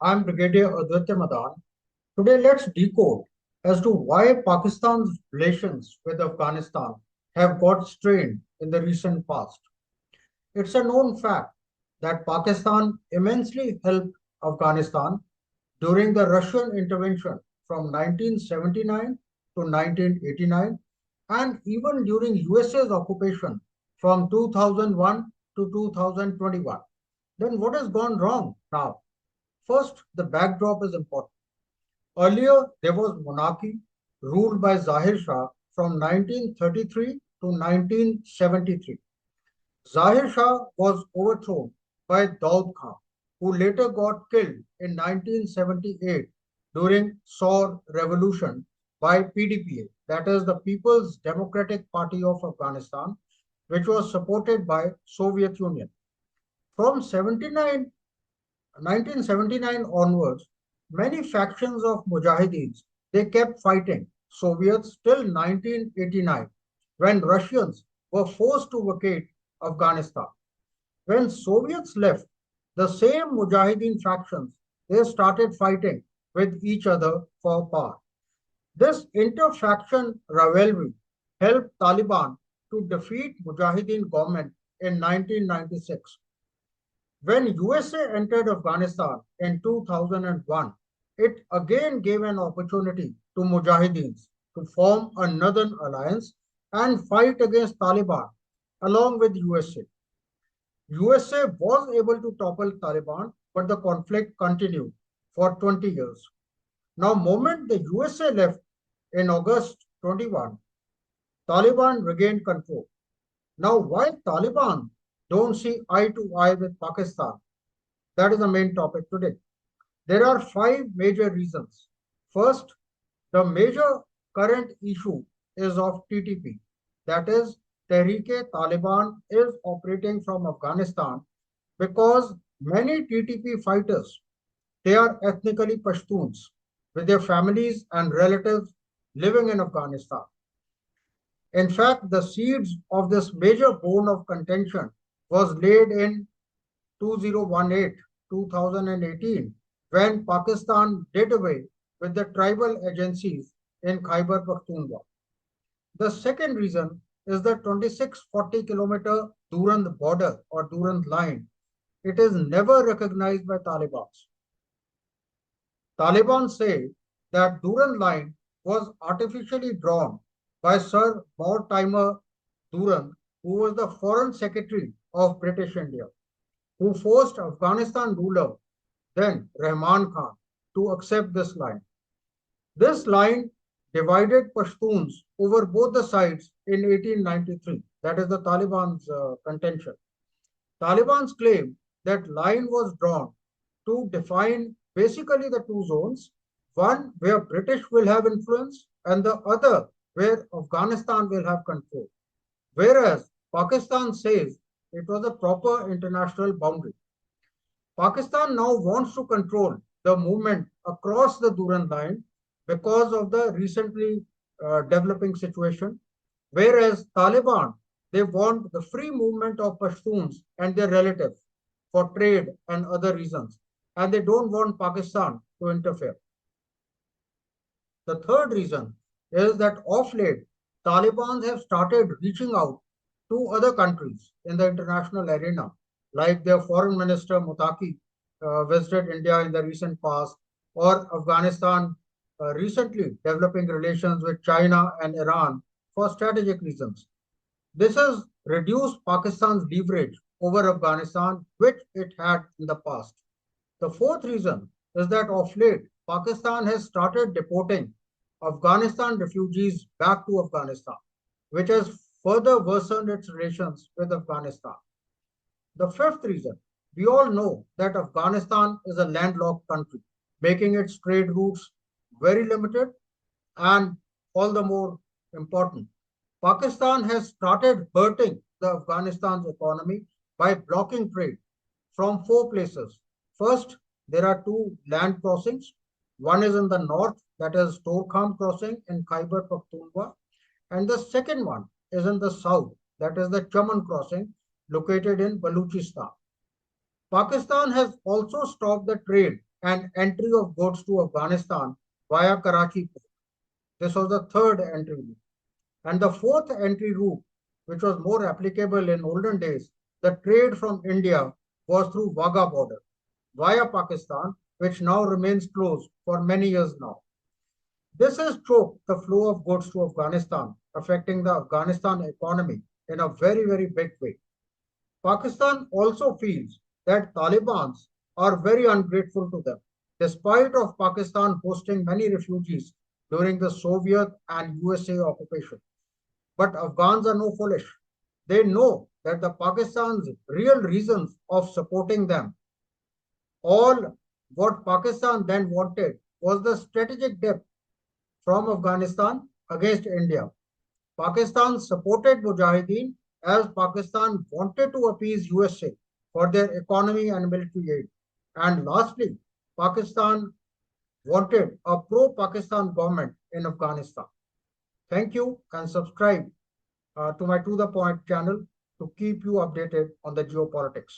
I'm Brigadier Advitya Madan. Today, let's decode as to why Pakistan's relations with Afghanistan have got strained in the recent past. It's a known fact that Pakistan immensely helped Afghanistan during the Russian intervention from 1979 to 1989 and even during USA's occupation from 2001 to 2021. Then what has gone wrong now? First, the backdrop is important. Earlier, there was monarchy ruled by Zahir Shah from 1933 to 1973. Zahir Shah was overthrown by Daud Khan, who later got killed in 1978 during Saur Revolution by PDPA, that is the People's Democratic Party of Afghanistan, which was supported by Soviet Union. From 1979 onwards, many factions of Mujahideens they kept fighting Soviets till 1989, when Russians were forced to vacate Afghanistan. When Soviets left, the same Mujahideen factions they started fighting with each other for power. This inter-faction rivalry helped Taliban to defeat Mujahideen government in 1996. When USA entered Afghanistan in 2001, it again gave an opportunity to Mujahideens to form a northern alliance and fight against Taliban along with USA. USA was able to topple Taliban, but the conflict continued for 20 years. Now, moment the USA left in August 21, Taliban regained control. Now, why Taliban don't see eye to eye with Pakistan? That is the main topic today. There are five major reasons. First, the major current issue is of TTP. That is, Tehreek-e-Taliban is operating from Afghanistan because many TTP fighters, they are ethnically Pashtuns with their families and relatives living in Afghanistan. In fact, the seeds of this major bone of contention was laid in 2018, when Pakistan did away with the tribal agencies in Khyber Pakhtunkhwa. The second reason is the 2640-kilometer Durand border or Durand line. It is never recognized by Taliban. Taliban say that Durand line was artificially drawn by Sir Mortimer Durand, who was the Foreign Secretary of British India, who forced Afghanistan ruler, then Rahman Khan, to accept this line. This line divided Pashtuns over both the sides in 1893. That is the Taliban's contention. Taliban's claim that line was drawn to define basically the two zones, one where British will have influence and the other where Afghanistan will have control. Whereas Pakistan says it was a proper international boundary. Pakistan now wants to control the movement across the Durand line because of the recently developing situation, whereas Taliban, they want the free movement of Pashtuns and their relatives for trade and other reasons, and they don't want Pakistan to interfere. The third reason is that of late, Taliban have started reaching out to other countries in the international arena, like their foreign minister Mutaki visited India in the recent past, or Afghanistan recently developing relations with China and Iran for strategic reasons. This has reduced Pakistan's leverage over Afghanistan, which it had in the past. The fourth reason is that of late, Pakistan has started deporting Afghanistan refugees back to Afghanistan, which has further worsened its relations with Afghanistan. The fifth reason, we all know that Afghanistan is a landlocked country, making its trade routes very limited and all the more important. Pakistan has started hurting the Afghanistan's economy by blocking trade from four places. First, there are two land crossings. One is in the north, that is Torkham crossing in Khyber Pakhtunkhwa, and the second one is in the south, that is the Chaman crossing located in Baluchistan. Pakistan has also stopped the trade and entry of goods to Afghanistan via Karachi port. This was the third entry route. And the fourth entry route, which was more applicable in olden days, the trade from India was through Wagah border via Pakistan, which now remains closed for many years now. This has choked the flow of goods to Afghanistan, affecting the Afghanistan economy in a very, very big way. Pakistan also feels that Taliban's are very ungrateful to them, despite of Pakistan hosting many refugees during the Soviet and USA occupation. But Afghans are no foolish. They know that the Pakistan's real reasons of supporting them, all what Pakistan then wanted was the strategic depth from Afghanistan against India. Pakistan supported Mujahideen as Pakistan wanted to appease USA for their economy and military aid. And lastly, Pakistan wanted a pro-Pakistan government in Afghanistan. Thank you and subscribe to my To The Point channel to keep you updated on the geopolitics.